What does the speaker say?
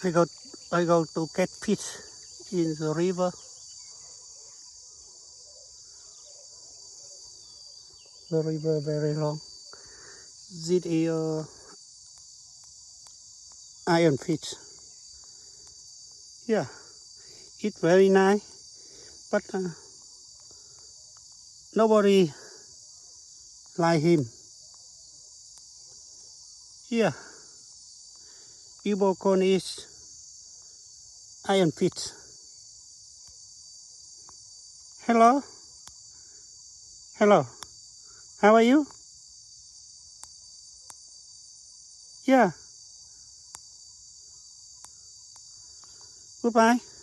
I go I go to get fish in the river. The river very long. This is iron fish. Yeah, it's very nice, but nobody like him. Yeah, people call it iron fish. Hello, hello. How are you? Yeah. Goodbye.